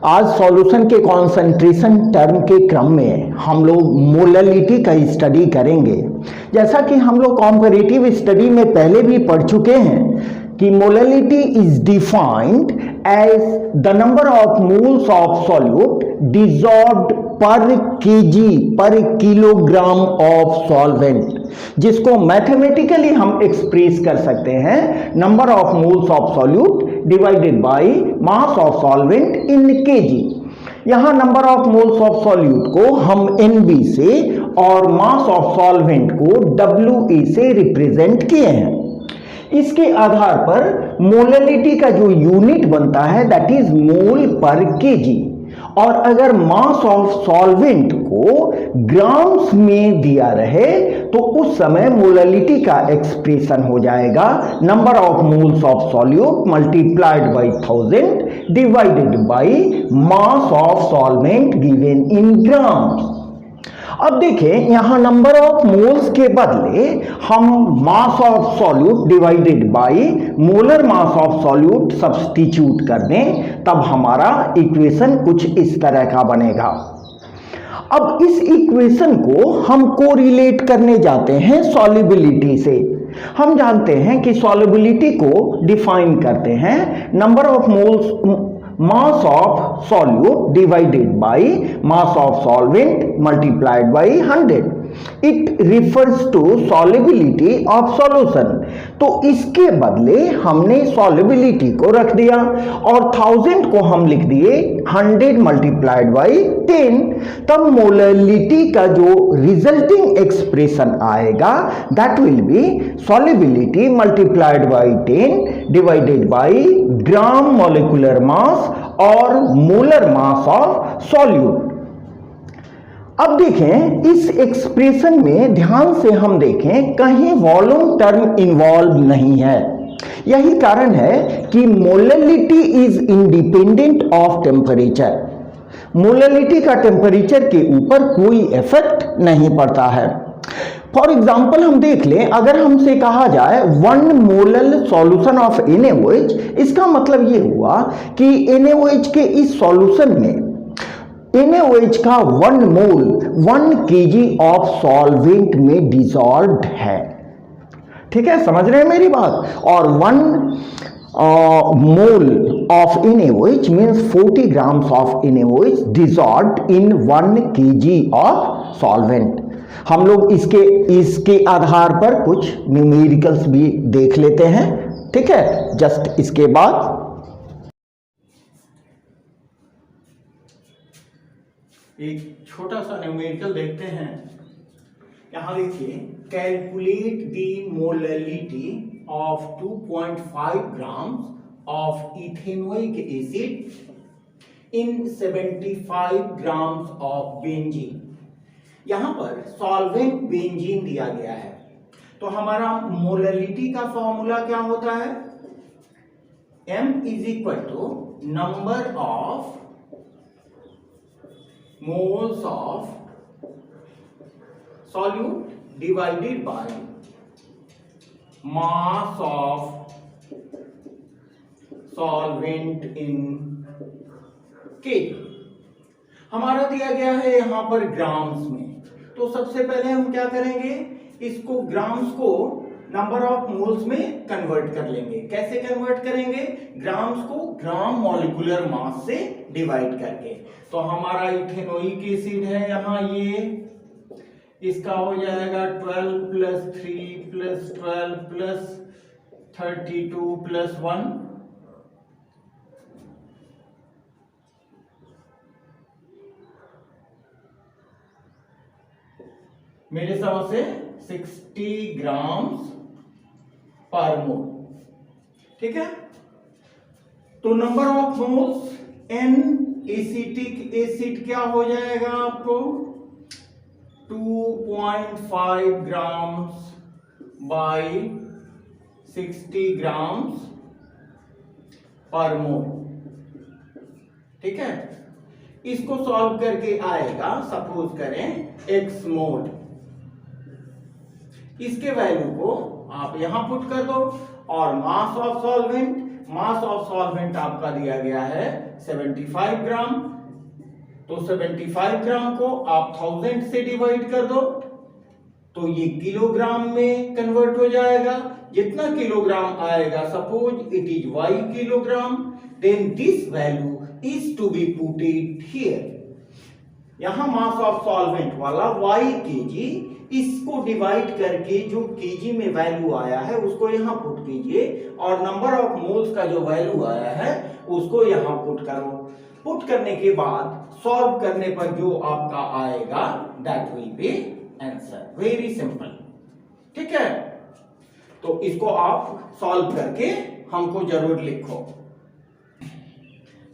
आज सॉल्यूशन के concentration term के क्रम में हम लोग मोललिटी का स्टडी करेंगे। जैसा कि हम लोग कॉम्पैरेटिव स्टडी में पहले भी पढ़ चुके हैं कि molality is defined as the number of moles of solute dissolved per kg per kilogram of solvent, जिसको मैथमेटिकली हम एक्सप्रेस कर सकते हैं number of moles of solute divided by mass of solvent in kg. यहां number of moles of solute को हम NB से और मास ऑफ सॉल्वेंट को WA से रिप्रेजेंट किए हैं। इसके आधार पर मोललिटी का जो यूनिट बनता है दैट इज मोल पर केजी, और अगर मास ऑफ सॉल्वेंट को ग्राम्स में दिया रहे तो उस समय मोललिटी का एक्सप्रेशन हो जाएगा number of moles of solute multiplied by 1000 divided by mass of solvent given in grams. अब देखें यहां नंबर ऑफ मोल्स के बदले हम mass of solute divided by molar mass of solute substitute कर दें, तब हमारा इक्वेशन कुछ इस तरह का बनेगा। अब इस इक्वेशन को हम कोरिलेट करने जाते हैं सॉल्युबिलिटी से। हम जानते हैं कि सॉल्युबिलिटी को डिफाइन करते हैं number of moles mass of solute divided by mass of solvent multiplied by 100. It refers to solubility of solution. तो इसके बदले हमने solubility को रख दिया और 1000 को हम लिख दिए 100 multiplied by 10। तब मोललिटी का जो रिजल्टिंग एक्सप्रेशन आएगा that will be solubility multiplied by 10 divided by gram molecular mass और मोलर मास ऑफ सॉल्यूट। अब देखें इस एक्सप्रेशन में ध्यान से हम देखें कहीं वॉल्यूम टर्म इन्वॉल्व नहीं है। यही कारण है कि molality is independent of temperature. Molality का टेम्परेचर के ऊपर कोई इफेक्ट नहीं पड़ता है। फॉर एग्जाम्पल हम देख लें, अगर हमसे कहा जाए 1 मोलल सॉल्यूशन ऑफ NaOH, इसका मतलब ये हुआ कि NaOH के इस सॉल्यूशन में NaOH का 1 मोल 1 kg ऑफ सॉल्वेंट में डिसॉल्व्ड है। ठीक है, समझ रहे हैं मेरी बात। और 1 mole of NaOH means 40 grams of NaOH dissolved in 1 kg of solvent. हम लोग इसके आधार पर कुछ न्यूमेरिकल्स भी देख लेते हैं। ठीक है, जस्ट इसके बाद एक छोटा सा न्यूमेरिकल देखते हैं। यहां देखिए, calculate the molality of 2.5 grams of ethanoic acid in 75 grams of benzene. यहां पर सॉल्वेंट बेंजीन दिया गया है, तो हमारा मोललिटी का फॉर्मूला क्या होता है? M is equal to number of moles of solute divided by mass of solvent in kg. हमारा दिया गया है यहां पर ग्राम्स में, तो सबसे पहले हम क्या करेंगे, इसको ग्राम्स को नंबर ऑफ मोल्स में कन्वर्ट कर लेंगे। कैसे कन्वर्ट करेंगे? ग्राम्स को ग्राम मॉलिक्यूलर मास से डिवाइड करके। तो हमारा इथेनोइक एसिड है यहां, ये इसका हो जाएगा 12 + 3 + 12 + 32 + 1, मेरे समझ से 60 ग्राम्स पर मोल। ठीक है, तो number of moles N acetic acid क्या हो जाएगा आपको? 2.5 ग्राम्स बाय 60 ग्राम्स पर मोल। ठीक है, इसको सॉल्व करके आएगा, सपोज करें x मोल। इसके वैल्यू को आप यहां पुट कर दो और mass of solvent mass of solvent आपका दिया गया है 75 ग्राम। तो 75 ग्राम को आप 1000 से डिवाइड कर दो तो ये किलोग्राम में कन्वर्ट हो जाएगा। जितना किलोग्राम आएगा, suppose it is y kilogram, then this value is to be put it here. यहां मास ऑफ सॉल्वेंट वाला y केजी, इसको डिवाइड करके जो केजी में वैल्यू आया है उसको यहां पुट कीजिए, और नंबर ऑफ मोल्स का जो वैल्यू आया है उसको यहां पुट करो। पुट करने के बाद सॉल्व करने पर जो आपका आएगा that will be answer. Very simple, ठीक है। तो इसको आप सॉल्व करके हमको जरूर लिखो।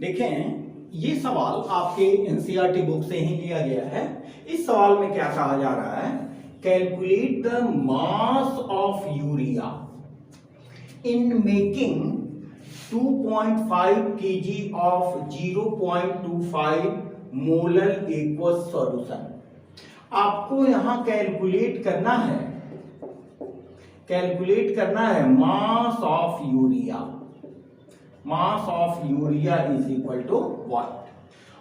देखें, ये सवाल आपके एनसीईआरटी बुक से ही लिया गया है। इस सवाल में क्या कहा जा रहा है, calculate the mass of urea in making 2.5 kg of 0.25 molar aqueous solution. आपको यहां कैलकुलेट करना है mass of urea. Mass of urea is equal to what,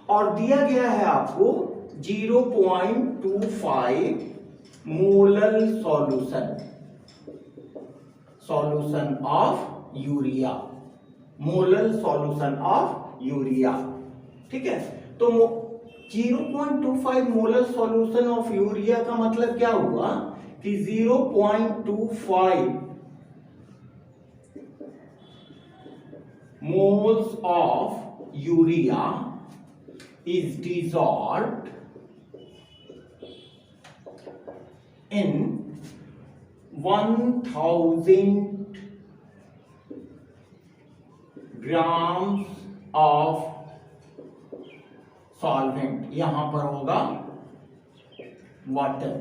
और दिया गया है आपको 0.25 molar solution of urea, molar solution of urea, ठीक है। तो 0.25 मोलर सॉल्यूशन ऑफ यूरिया का मतलब क्या हुआ कि 0.25 moles of urea is dissolved in 1000 grams of solvent। यहां पर होगा वाटर।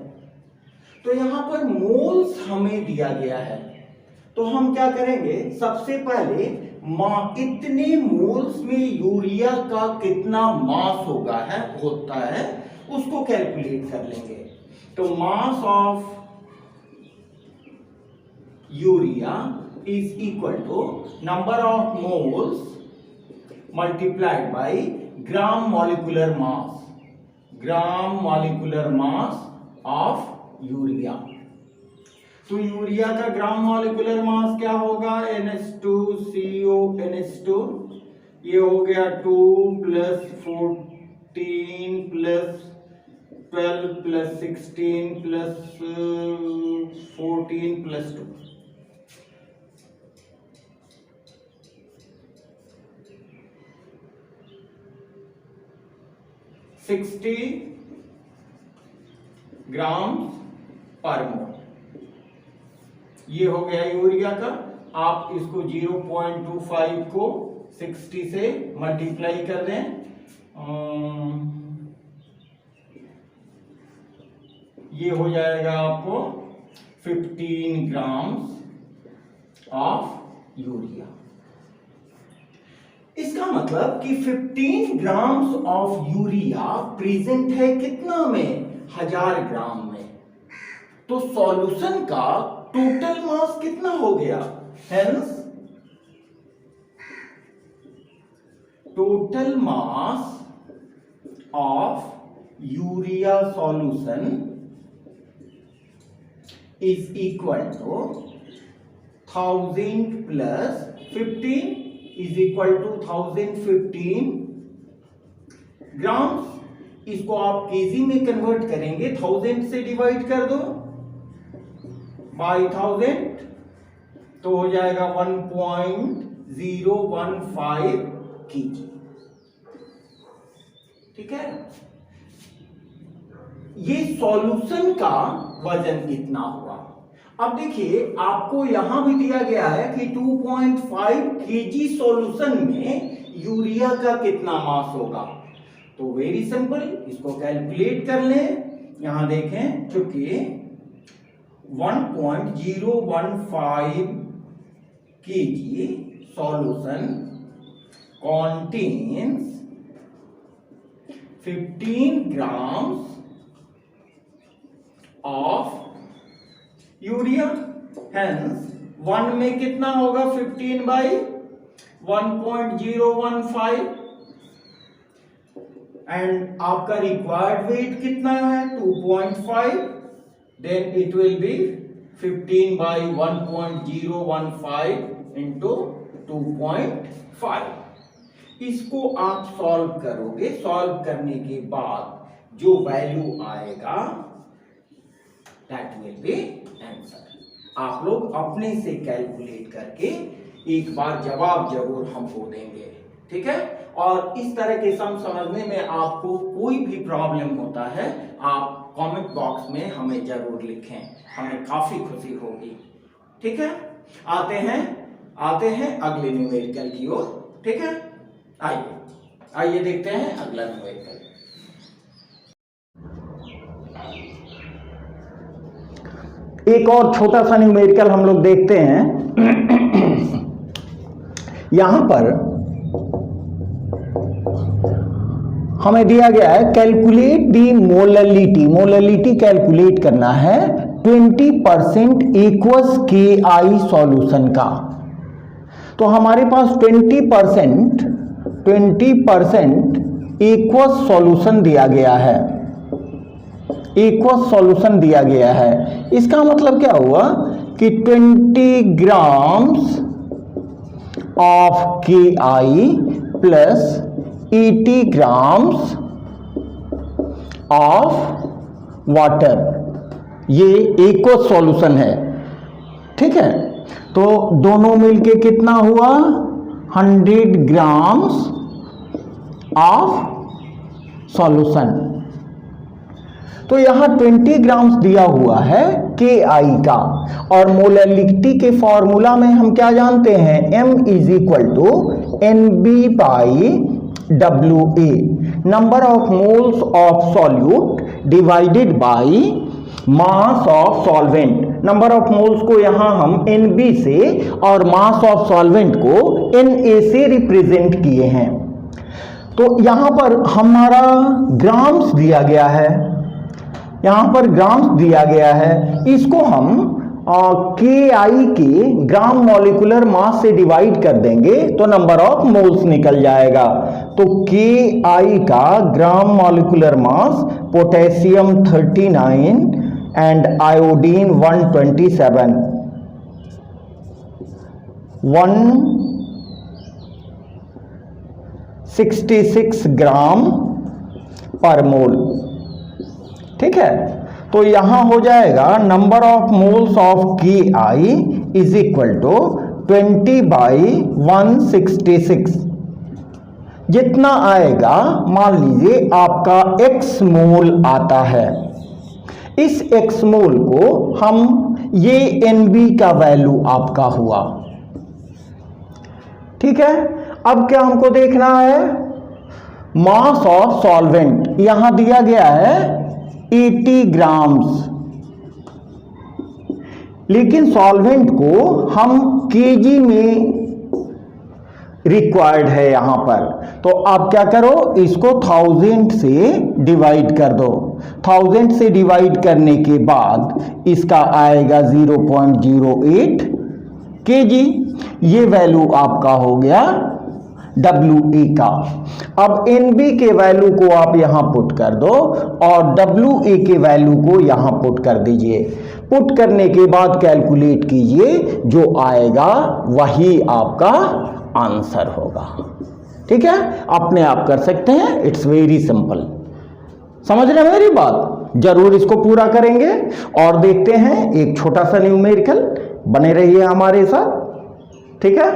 तो यहां पर मोल्स हमें दिया गया है, तो हम क्या करेंगे, सबसे पहले इतने मोल्स में यूरिया का कितना मास होता है उसको कैलकुलेट कर लेंगे। तो mass of urea is equal to number of moles multiplied by gram molecular mass of urea. तो यूरिया का ग्राम मॉलिक्यूलर मास क्या होगा, NH2CO ये हो गया 2 + 14 + 12 + 16 + 14 + 2, 60 ग्राम पर मोल। ये हो गया यूरिया का। आप इसको 0.25 को 60 से मल्टीप्लाई कर दें, ये हो जाएगा आपको 15 ग्राम ऑफ यूरिया। इसका मतलब कि 15 ग्राम्स ऑफ यूरिया प्रेजेंट है कितना में, 1000 ग्राम में। तो सॉल्यूशन का टोटल मास कितना हो गया, hence total mass of urea solution is equal to 1000 + 15 is equal to 1015 grams. इसको आप केजी में कन्वर्ट करेंगे, 1000 से डिवाइड कर दो बाय 1000 तो हो जाएगा 1.015 केजी, ठीक है। ये सॉल्यूशन का वजन इतना हुआ। अब देखिए, आपको यहां भी दिया गया है कि 2.5 केजी सॉल्यूशन में यूरिया का कितना मास होगा। तो वेरी सिंपल, इसको कैलकुलेट कर लें। यहां देखें, चूंकि 1.015 kg solution contains 15 grams of urea, hence 1 में कितना होगा 15 बाई 1.015 एंड आपका रिक्वायर्ड वेट कितना है 2.5, then it will be 15 by 1.015 into 2.5। इसको आप सॉल्व करोगे, सॉल्व करने के बाद जो वैल्यू आएगा दैट विल बी आंसर। आप लोग अपने से कैलकुलेट करके एक बार जवाब जरूर हमको देंगे, ठीक है। और इस तरह के सम समझने में आपको कोई भी प्रॉब्लम होता है आप कमेंट बॉक्स में हमें जरूर लिखें, हमें काफी खुशी होगी, ठीक है। आते हैं अगले न्यूमेरिकल की ओर, ठीक है। आइए देखते हैं अगला न्यूमेरिकल। एक और छोटा सा न्यूमेरिकल हम लोग देखते हैं। यहां पर हमें दिया गया है calculate the molality. Molality calculate करना है 20% इक्वस KI सॉल्यूशन का। तो हमारे पास 20% इक्वस सॉल्यूशन दिया गया है, इक्वस सॉल्यूशन दिया गया है। इसका मतलब क्या हुआ कि 20 grams of KI plus 80 grams of water, ये इक्वस सॉल्यूशन है, ठीक है। तो दोनों मिलके कितना हुआ 100 ग्राम्स ऑफ सॉल्यूशन। तो यहां 20 ग्राम्स दिया हुआ है KI का, और मोललिटी के फॉर्मूला में हम क्या जानते हैं M is equal to NB by WA, number of moles of solute divided by mass of solvent. Number of moles को यहां हम NB से और मास ऑफ सॉल्वेंट को NA से रिप्रेजेंट किए हैं। तो यहां पर हमारा ग्राम्स दिया गया है, यहां पर ग्राम्स दिया गया है, इसको हम KI के ग्राम मॉलिक्यूलर मास से डिवाइड कर देंगे तो नंबर ऑफ मोल्स निकल जाएगा। तो KI का gram molecular mass potassium 39 and iodine 127, 166 gram पर मोल, ठीक है। तो यहां हो जाएगा number of moles of KI is equal to 20 by 166। जितना आएगा मान लीजिए आपका x मोल आता है, इस x मोल को हम ये NB का वैल्यू आपका हुआ, ठीक है। अब क्या हमको देखना है मास ऑफ सॉल्वेंट, यहां दिया गया है 80 ग्राम्स, लेकिन सॉल्वेंट को हम केजी में रिक्वायर्ड है यहां पर। तो आप क्या करो इसको 1000 से डिवाइड कर दो। 1000 से डिवाइड करने के बाद इसका आएगा 0.08 केजी, ये वैल्यू आपका हो गया WA का। अब NB के वैल्यू को आप यहां पुट कर दो और WA के वैल्यू को यहां पुट कर दीजिए। पुट करने के बाद कैलकुलेट कीजिए, जो आएगा वही आपका आंसर होगा, ठीक है। अपने आप कर सकते हैं, इट्स वेरी सिंपल। समझ रहे हैं मेरी बात? जरूर इसको पूरा करेंगे और देखते हैं एक छोटा सा न्यूमेरिकल। बने रहिए हमारे साथ, ठीक है।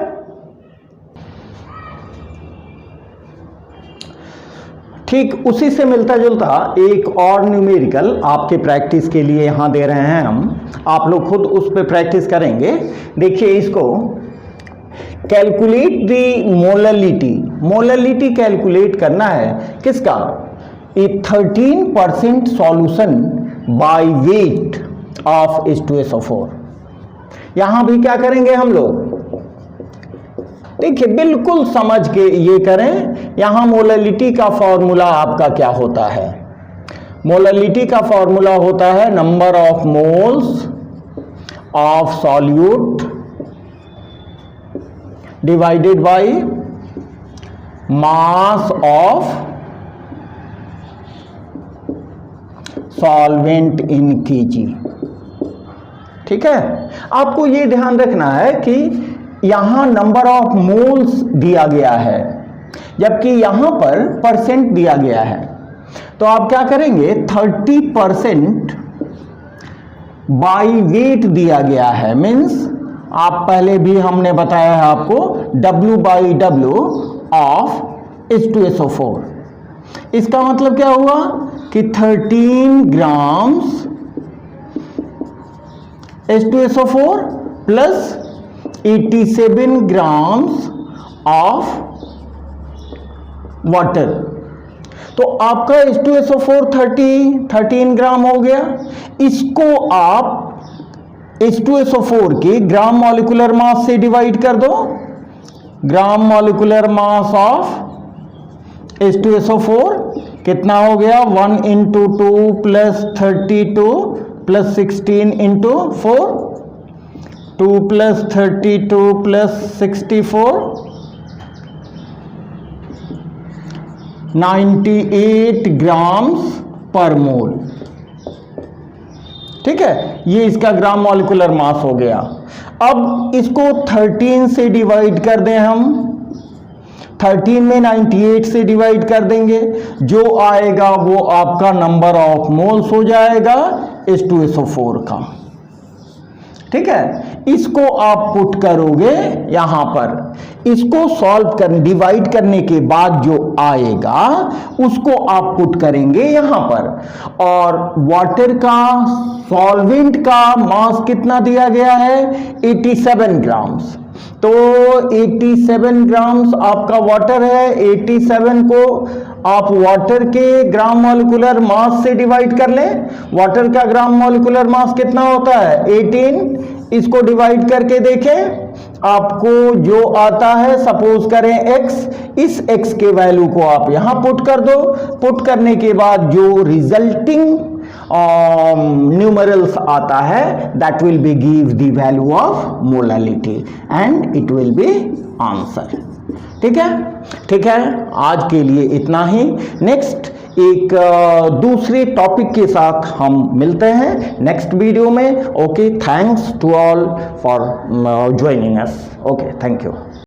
ठीक उसी से मिलता जुलता एक और न्यूमेरिकल आपके प्रैक्टिस के लिए यहां दे रहे हैं हम, आप लोग खुद उस पर प्रैक्टिस करेंगे। देखिए इसको calculate the molality. Molality calculate करना है किसका, ए 13% solution by weight of H2SO4। यहां भी क्या करेंगे हम लोग, देखिए बिल्कुल समझ के ये करें। यहां मोललिटी का फॉर्मूला आपका क्या होता है, मोललिटी का फॉर्मूला होता है number of moles of solute divided by mass of solvent in KG. ठीक है, आपको ये ध्यान रखना है कि यहां नंबर ऑफ मोल्स दिया गया है जबकि यहां पर परसेंट दिया गया है। तो आप क्या करेंगे, 30% बाई वेट दिया गया है, मीन्स आप पहले भी हमने बताया है आपको W/W ऑफ H2SO4। इसका मतलब क्या हुआ कि 13 grams H2SO4 plus 87 grams of water. तो आपका H2SO4 13 ग्राम हो गया। इसको आप H2SO4 के ग्राम मॉलिक्यूलर मास से डिवाइड कर दो। ग्राम मॉलिक्यूलर मास ऑफ H2SO4 कितना हो गया, 1 into 2 plus 32 plus 16 into 4, 2 plus 32 plus 64, 98 grams पर मोल। ठीक है, ये इसका ग्राम मॉलिक्यूलर मास हो गया। अब इसको 13 से डिवाइड कर दें हम, 13 में 98 से डिवाइड कर देंगे, जो आएगा वो आपका नंबर ऑफ मोल्स हो जाएगा H2SO4 का। ठीक है, इसको आप पुट करोगे यहां पर, इसको सॉल्व कर डिवाइड करने के बाद जो आएगा उसको आप पुट करेंगे यहां पर। और वाटर का सॉल्वेंट का मास कितना दिया गया है, 87 ग्राम्स। तो 87 ग्राम्स आपका वाटर है, 87 को आप वाटर के ग्राम मॉलिक्यूलर मास से डिवाइड कर लें। वाटर का ग्राम मॉलिक्यूलर मास कितना होता है, 18। इसको डिवाइड करके देखें, आपको जो आता है, सपोज करें x, इस x के वैल्यू को आप यहां पुट कर दो। पुट करने के बाद जो रिजल्टिंग न्यूमरल्स आता है, that will be give the value of molality and it will B answer. ठीक है, ठीक है, आज के लिए इतना ही। नेक्स्ट एक दूसरे टॉपिक के साथ हम मिलते हैं नेक्स्ट वीडियो में। Okay, thanks to all for joining us. Okay, thank you.